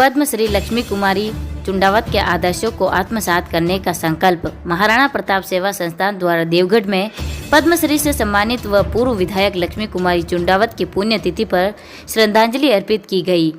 पद्मश्री लक्ष्मी कुमारी चुंडावत के आदर्शों को आत्मसात करने का संकल्प। महाराणा प्रताप सेवा संस्थान द्वारा देवगढ़ में पद्मश्री से सम्मानित व पूर्व विधायक लक्ष्मी कुमारी चुंडावत की पुण्यतिथि पर श्रद्धांजलि अर्पित की गई।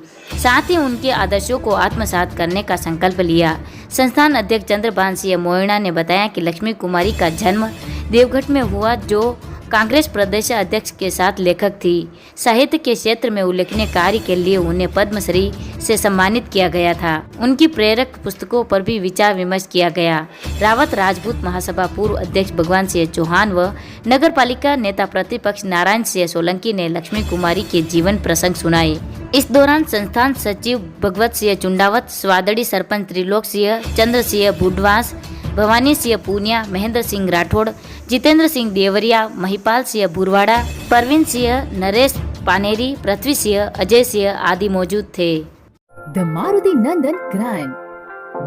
साथ ही उनके आदर्शों को आत्मसात करने का संकल्प लिया। संस्थान अध्यक्ष चंद्रभान सिंह मोइणा ने बताया कि लक्ष्मी कुमारी का जन्म देवगढ़ में हुआ, जो कांग्रेस प्रदेश अध्यक्ष के साथ लेखक थी। साहित्य के क्षेत्र में उल्लेखनीय कार्य के लिए उन्हें पद्मश्री से सम्मानित किया गया था। उनकी प्रेरक पुस्तकों पर भी विचार विमर्श किया गया। रावत राजपूत महासभा पूर्व अध्यक्ष भगवान सिंह चौहान व नगर पालिका नेता प्रतिपक्ष नारायण सिंह सोलंकी ने लक्ष्मी कुमारी के जीवन प्रसंग सुनाए। इस दौरान संस्थान सचिव भगवत सिंह चुंडावत, स्वादड़ी सरपंच त्रिलोक सिंह, चंद्र सिंह बुडवास, भवानी सिंह पूनिया, महेंद्र सिंह राठौड़, जितेंद्र सिंह देवरिया, महिपाल सिंह बुरवाड़ा, परवीन सिंह, नरेश पानेरी, पृथ्वी सिंह, अजय सिंह आदि मौजूद थे। The Maruti Nandan grand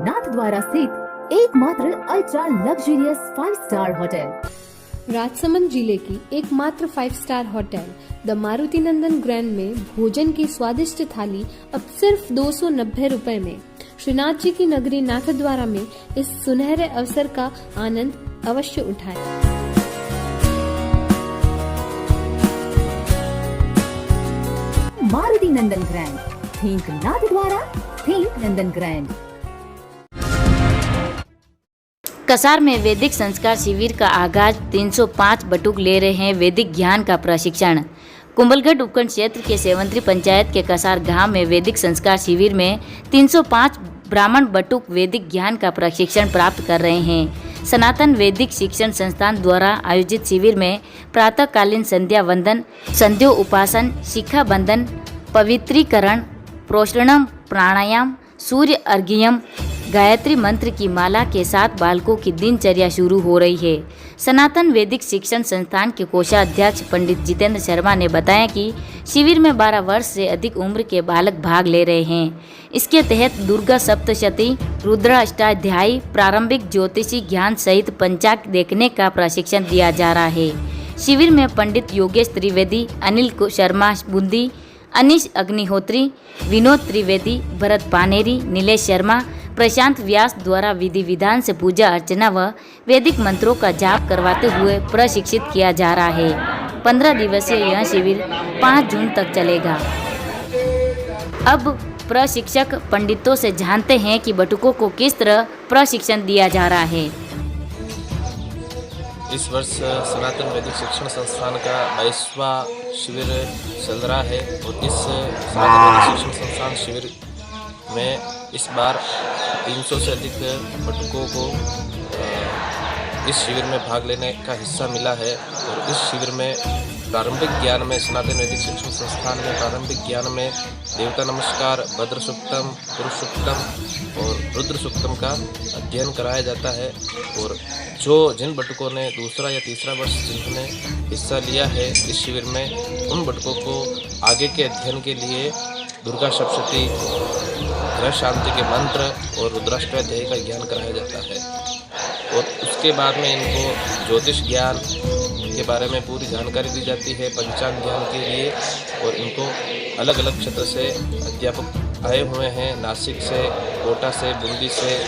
Nathdwara स्थित एकमात्र ultra luxurious 5 star hotel. Rajsamand जिले की एकमात्र 5 star hotel the Maruti Nandan grand में भोजन की स्वादिष्ट थाली अब सिर्फ 290 रुपए में। श्रीनाथ जी की नगरी नाथद्वारा में इस सुनहरे अवसर का आनंद अवश्य उठाएं। मारुति नंदन ग्रैंड, थिंक नाथद्वारा, थिंक नंदन ग्रैंड। कसार में वैदिक संस्कार शिविर का आगाज। 305 बटुक ले रहे हैं वैदिक ज्ञान का प्रशिक्षण। कुंभलगढ़ उपखंड क्षेत्र के सेवंतरी पंचायत के कसार गांव में वैदिक संस्कार शिविर में 305 ब्राह्मण बटुक वैदिक ज्ञान का प्रशिक्षण प्राप्त कर रहे हैं। सनातन वैदिक शिक्षण संस्थान द्वारा आयोजित शिविर में प्रातःकालीन संध्या वंदन, संध्यो उपासन, शिखा बंधन, पवित्रीकरण, प्रोषणम, प्राणायाम, सूर्य अर्घ्यम, गायत्री मंत्र की माला के साथ बालकों की दिनचर्या शुरू हो रही है। सनातन वैदिक शिक्षण संस्थान के कोषाध्यक्ष पंडित जितेंद्र शर्मा ने बताया कि शिविर में 12 वर्ष से अधिक उम्र के बालक भाग ले रहे हैं। इसके तहत दुर्गा सप्तशती, रुद्र अष्टाध्यायी, प्रारंभिक ज्योतिषी ज्ञान सहित पंचांग देखने का प्रशिक्षण दिया जा रहा है। शिविर में पंडित योगेश त्रिवेदी, अनिल शर्मा बूंदी, अनीश अग्निहोत्री, विनोद त्रिवेदी, भरत पानेरी, नीलेश शर्मा, प्रशांत व्यास द्वारा विधि विधान से पूजा अर्चना व वैदिक मंत्रों का जाप करवाते हुए प्रशिक्षित किया जा रहा है। 15 दिवसीय यह शिविर 5 जून तक चलेगा। अब प्रशिक्षक पंडितों से जानते हैं कि बटुकों को किस तरह प्रशिक्षण दिया जा रहा है। इस वर्ष सनातन वैदिक शिक्षण संस्थान का 22वां शिविर चल रहा है और इस सनातन वैदिक शिक्षण संस्थान शिविर में इस बार 300 से अधिक बटुकों को इस शिविर में भाग लेने का हिस्सा मिला है। और इस शिविर में प्रारंभिक ज्ञान में सनातन वैदिक शिक्षण संस्थान में प्रारंभिक ज्ञान में देवता नमस्कार, भद्र सूक्तम, पुरुष सूक्तम और रुद्र सूक्तम का अध्ययन कराया जाता है। और जिन बटुकों ने दूसरा या तीसरा वर्ष जिन्होंने हिस्सा लिया है इस शिविर में, उन बटुकों को आगे के अध्ययन के लिए दुर्गा सप्तशती, ग्रह शांति के मंत्र और रुद्राष्टाध्यायी का ज्ञान कराया जाता है। और उसके बाद में इनको ज्योतिष ज्ञान के बारे में पूरी जानकारी दी जाती है पंचांग ज्ञान के लिए। और इनको अलग अलग क्षेत्र से अध्यापक आए हुए हैं, नासिक से, कोटा से, बूंदी से।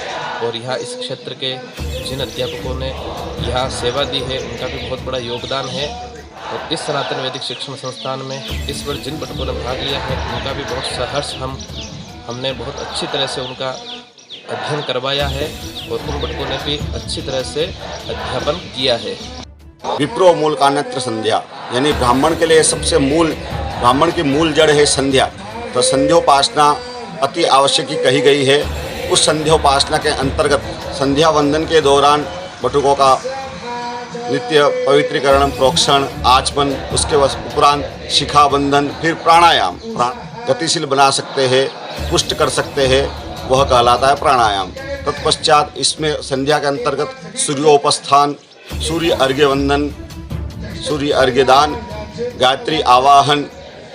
और यहाँ इस क्षेत्र के जिन अध्यापकों ने यहाँ सेवा दी है उनका भी बहुत बड़ा योगदान है। और इस सनातन वैदिक शिक्षण संस्थान में इस वर्ष जिन बटुकों ने भाग लिया है उनका भी बहुत सहर्ष हमने बहुत अच्छी तरह से उनका अध्ययन करवाया है और उन बटुकों ने भी अच्छी तरह से अध्यापन किया है। विप्रो मूल कान्यत्र संध्या, यानी ब्राह्मण के लिए सबसे ब्राह्मण की मूल जड़ है संध्या। तो संध्योपासना अति आवश्यक कही गई है। उस संध्योपासना के अंतर्गत संध्या वंदन के दौरान बटुकों का नित्य पवित्रीकरण, प्रोक्षण, आचमन, उसके उपरांत शिखा बंधन, फिर प्राणायाम, गतिशील बना सकते हैं, पुष्ट कर सकते हैं, वह कहलाता है प्राणायाम। तत्पश्चात इसमें संध्या के अंतर्गत सूर्योपस्थान, सूर्य अर्घ्य वंदन, सूर्य अर्घ्यदान, गायत्री आवाहन,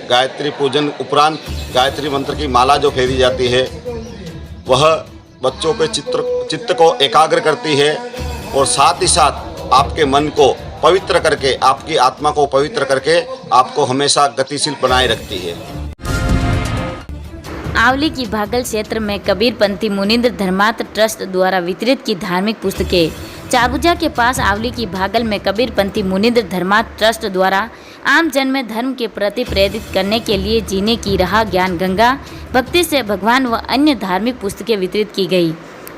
गायत्री पूजन उपरांत गायत्री मंत्र की माला जो फेरी जाती है वह बच्चों के चित्त को एकाग्र करती है और साथ ही साथ आपके मन को पवित्र करके, आपकी आत्मा को पवित्र करके आपको हमेशा गतिशील बनाए रखती है। आवली की भागल क्षेत्र में कबीरपंथी मुनिंद्र धर्मार्थ ट्रस्ट द्वारा वितरित की धार्मिक पुस्तकें। चारभुजा के पास आवली की भागल में कबीरपंथी मुनिंद्र धर्मार्थ ट्रस्ट द्वारा आम जन में धर्म के प्रति प्रेरित करने के लिए जीने की राह, ज्ञान गंगा, भक्ति से भगवान व अन्य धार्मिक पुस्तकें वितरित की गई।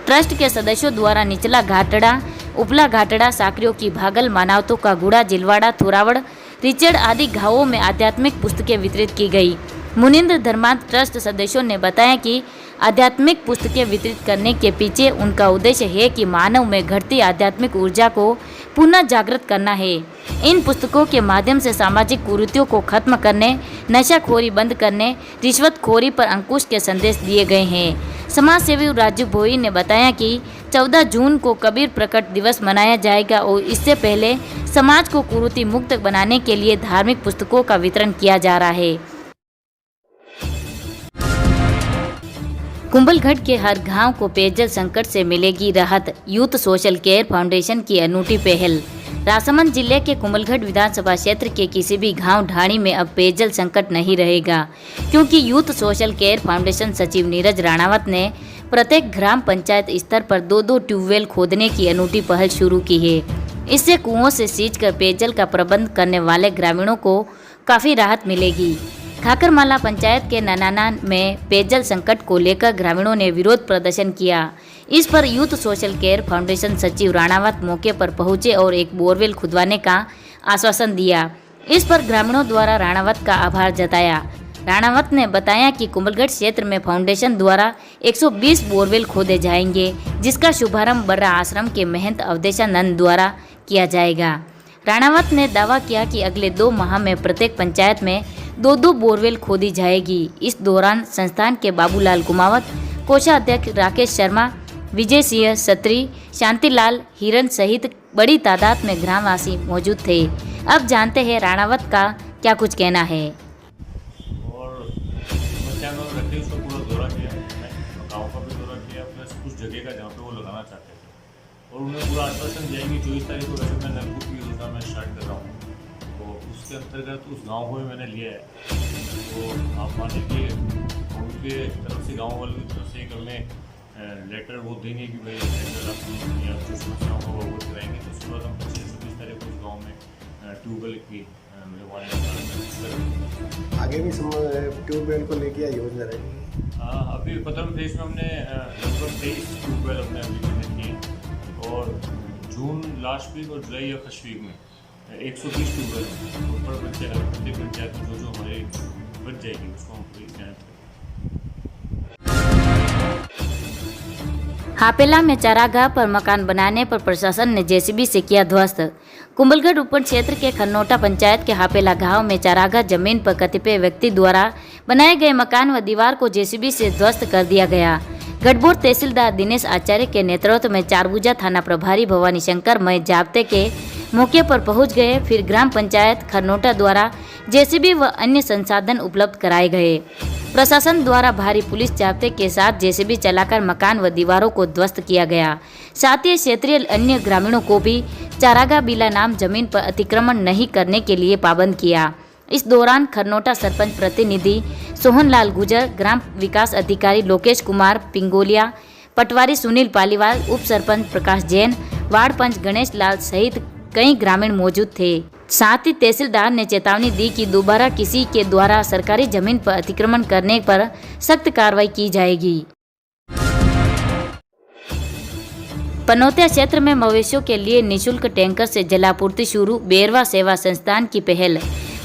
ट्रस्ट के सदस्यों द्वारा निचला घाटड़ा, उपला घाटड़ा, साकरियों की भागल, मानवतों का गुड़ा, जिलवाड़ा, थोरावड़, रिचड़ आदि गांवों में आध्यात्मिक पुस्तकें वितरित की गई। मुनिंद्र धर्मार्थ ट्रस्ट सदस्यों ने बताया कि आध्यात्मिक पुस्तकें वितरित करने के पीछे उनका उद्देश्य है कि मानव में घटती आध्यात्मिक ऊर्जा को पुनः जागृत करना है। इन पुस्तकों के माध्यम से सामाजिक कुरीतियों को खत्म करने, नशाखोरी बंद करने, रिश्वतखोरी पर अंकुश के संदेश दिए गए हैं। समाज सेवी राजू भोई ने बताया कि 14 जून को कबीर प्रकट दिवस मनाया जाएगा और इससे पहले समाज को कुरीति मुक्त बनाने के लिए धार्मिक पुस्तकों का वितरण किया जा रहा है। कुंभलगढ़ के हर गांव को पेयजल संकट से मिलेगी राहत, यूथ सोशल केयर फाउंडेशन की अनूठी पहल। राजसमंद जिले के कुंभलगढ़ विधानसभा क्षेत्र के किसी भी गांव ढाणी में अब पेयजल संकट नहीं रहेगा, क्योंकि यूथ सोशल केयर फाउंडेशन सचिव नीरज राणावत ने प्रत्येक ग्राम पंचायत स्तर पर 2-2 ट्यूबवेल खोदने की अनूठी पहल शुरू की है। इससे कुओं से सींचकर पेयजल का प्रबंध करने वाले ग्रामीणों को काफ़ी राहत मिलेगी। खाकरमाला पंचायत के ननाना में पेयजल संकट को लेकर ग्रामीणों ने विरोध प्रदर्शन किया। इस पर यूथ सोशल केयर फाउंडेशन सचिव राणावत मौके पर पहुंचे और एक बोरवेल खुदवाने का आश्वासन दिया। इस पर ग्रामीणों द्वारा राणावत का आभार जताया। राणावत ने बताया कि कुंभलगढ़ क्षेत्र में फाउंडेशन द्वारा 120 बोरवेल खोदे जाएंगे, जिसका शुभारंभ बर्रा आश्रम के महंत अवधेशानंद द्वारा किया जाएगा। राणावत ने दावा किया कि अगले 2 माह में प्रत्येक पंचायत में 2-2 बोरवेल खोदी जाएगी। इस दौरान संस्थान के बाबूलाल कुमावत, कोषाध्यक्ष राकेश शर्मा, विजय सिंह सत्री, शांतिलाल हिरन सहित बड़ी तादाद में ग्रामवासी मौजूद थे। अब जानते हैं राणावत का क्या कुछ कहना है। और समस्या में रखते उसका पूरा दौरा किया, गाँव का भी दौरा किया, प्लस कुछ जगह का जहाँ पे वो लगाना चाहते थे, और उन्हें पूरा आश्वासन दिया कि 24 तारीख को वैसे मैं नलकूप की योजना में स्टार्ट कर रहा हूँ, तो उसके अंतर्गत उस गांव को भी मैंने लिया है। तो आप मान लीजिए उनके तरफ से, गांव वालों की तरफ से एक हमें लेटर वो देंगे कि भाई या जो समस्याओं को अवगत कराएंगे, तो उसके बाद हम 25-26 तारीख को उस गाँव में ट्यूबवेल की आगे भी ट्यूबवेल को लेके योजना रहेगी। अभी प्रथम फेज में हमने लगभग 23 ट्यूबवेल हमने अभी किए, और जून लास्ट वीक और जुलाई या फर्स्ट वीक में 120 ट्यूबवेल प्रत्येक पंचायत में जो हमारी बच जाएगी उसको हम पूरी ध्यान रखेंगे। हापेला में चारागाह पर मकान बनाने पर प्रशासन ने जेसीबी से किया ध्वस्त। कुंभलगढ़ उपखंड क्षेत्र के खन्नोटा पंचायत के हापेला गांव में चारागाह जमीन पर कतिपय व्यक्ति द्वारा बनाए गए मकान व दीवार को जेसीबी से ध्वस्त कर दिया गया। गढ़बोर तहसीलदार दिनेश आचार्य के नेतृत्व में चारभुजा थाना प्रभारी भवानी शंकर मय जाब्ते के मौके पर पहुंच गए। फिर ग्राम पंचायत खन्नोटा द्वारा जेसीबी व अन्य संसाधन उपलब्ध कराए गए। प्रशासन द्वारा भारी पुलिस जाब्ते के साथ जेसीबी चलाकर मकान व दीवारों को ध्वस्त किया गया। साथ ही क्षेत्रीय अन्य ग्रामीणों को भी चारागाह बिला नाम जमीन पर अतिक्रमण नहीं करने के लिए पाबंद किया। इस दौरान खरनोटा सरपंच प्रतिनिधि सोहनलाल गुजर, ग्राम विकास अधिकारी लोकेश कुमार पिंगोलिया, पटवारी सुनील पालीवाल, उप सरपंच प्रकाश जैन, वार्ड पंच गणेश लाल सहित कई ग्रामीण मौजूद थे। साथ ही तहसीलदार ने चेतावनी दी कि दोबारा किसी के द्वारा सरकारी जमीन पर अतिक्रमण करने पर सख्त कार्रवाई की जाएगी। पनौतिया क्षेत्र में मवेशियों के लिए निःशुल्क टैंकर से जलापूर्ति शुरू, बेरवा सेवा संस्थान की पहल।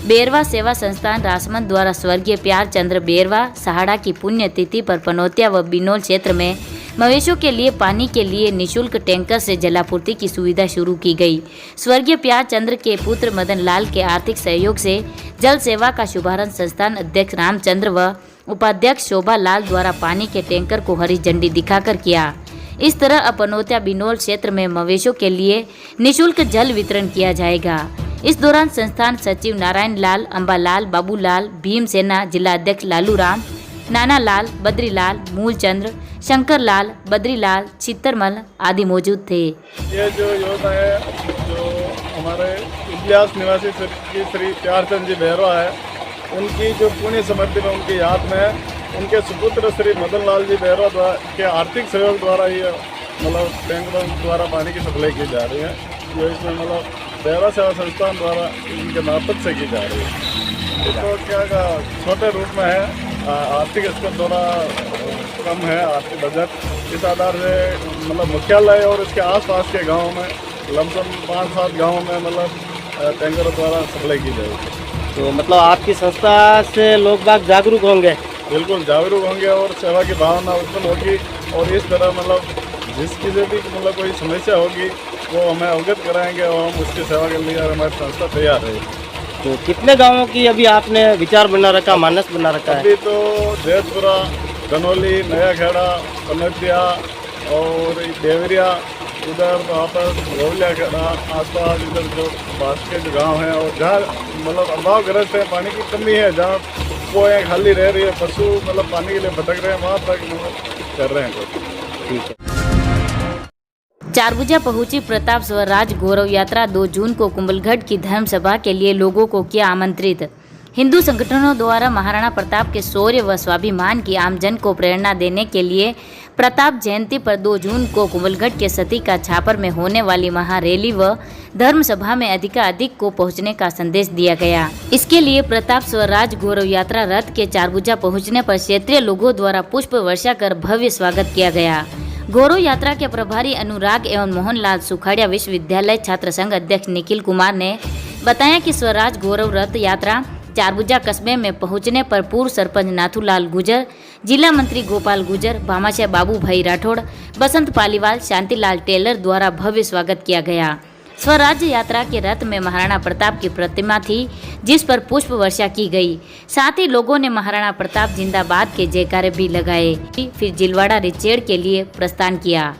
बेरवा सेवा संस्थान राजसमंद द्वारा स्वर्गीय प्यार चंद्र बेरवा सहाड़ा की पुण्यतिथि पर पनौतिया व बिनोल क्षेत्र में मवेशियों के लिए पानी के लिए निःशुल्क टैंकर से जलापूर्ति की सुविधा शुरू की गई। स्वर्गीय प्यार चंद्र के पुत्र मदन लाल के आर्थिक सहयोग से जल सेवा का शुभारंभ संस्थान अध्यक्ष रामचंद्र व उपाध्यक्ष शोभा लाल द्वारा पानी के टैंकर को हरी झंडी दिखाकर किया। इस तरह पनौतिया बिनोल क्षेत्र में मवेशियों के लिए निःशुल्क जल वितरण किया जाएगा। इस दौरान संस्थान सचिव नारायण लाल, अम्बालाल, बाबूलाल, भीमसेना, जिला अध्यक्ष लालू राम, नाना लाल, बद्रीलाल, मूलचंद्र, शंकर लाल, बद्रीलाल, चित्तरमल आदि मौजूद थे। ये जो योजना है जो हमारे इतिहास निवासी श्री प्यारचंद जी बेरवा है, उनकी जो पुण्य स्मृति में उनकी याद में उनके सुपुत्र श्री मदन लाल जी बेहरा के आर्थिक सहयोग द्वारा ये मतलब टैंकरों द्वारा पानी की सप्लाई की जा रही है, जो इसमें मतलब बेहरा सेवा संस्थान द्वारा इनके मार्फत से की जा रही है। तो क्या का छोटे रूप में है, आर्थिक स्तर थोड़ा कम है आर्थिक बजट। इस आधार से मतलब मुख्यालय और इसके आसपास के गाँव में लमसम 5-7 गाँव में मतलब टैंकरों द्वारा सप्लाई की जाएगी। तो मतलब आपकी संस्था से लोग बाग जागरूक होंगे? बिल्कुल जागरूक होंगे और सेवा की भावना उत्पन्न होगी, और इस तरह मतलब जिसकी से भी मतलब कोई समस्या होगी वो हमें अवगत कराएंगे और हम उसकी सेवा के लिए हमारी संस्था तैयार है। तो कितने गांवों की अभी आपने विचार बना रखा, मानस बना रखा है? अभी तो जैतपुरा, धनौली, नया खेड़ा, पनतिया और देवरिया, उधर वापस गोवलिया खेड़ा आसपास इधर जो पास के जो गाँव हैं और जहाँ मतलब अभावग्रस्त है, पानी की कमी है, जहाँ कुएँ खाली रह रही है, पशु मतलब पानी के लिए भटक रहे हैं, वहाँ तक मतलब कर रहे हैं। ठीक है। चारभुजा पहुंची प्रताप स्वराज गौरव यात्रा 2 जून को कुंभलगढ़ की धर्म सभा के लिए लोगों को किया आमंत्रित। हिंदू संगठनों द्वारा महाराणा प्रताप के शौर्य व स्वाभिमान की आमजन को प्रेरणा देने के लिए प्रताप जयंती पर 2 जून को कुंभलगढ़ के सती का छापर में होने वाली महारैली व धर्म सभा में अधिकाधिक को पहुंचने का संदेश दिया गया। इसके लिए प्रताप स्वराज गौरव यात्रा रथ के चारभुजा पहुंचने पर क्षेत्रीय लोगों द्वारा पुष्प वर्षा कर भव्य स्वागत किया गया। गौरव यात्रा के प्रभारी अनुराग एवं मोहनलाल सुखाड़िया विश्वविद्यालय छात्र संघ अध्यक्ष निखिल कुमार ने बताया कि स्वराज गौरव रथ यात्रा चारभुजा कस्बे में पहुंचने पर पूर्व सरपंच नाथूलाल गुजर, जिला मंत्री गोपाल गुजर, भामाशाह बाबू भाई राठौड़, बसंत पालीवाल, शांतिलाल टेलर द्वारा भव्य स्वागत किया गया। स्वराज यात्रा के रथ में महाराणा प्रताप की प्रतिमा थी, जिस पर पुष्प वर्षा की गई। साथ ही लोगों ने महाराणा प्रताप जिंदाबाद के जयकारे भी लगाए। फिर जिलवाड़ा रिचेड़ के लिए प्रस्थान किया।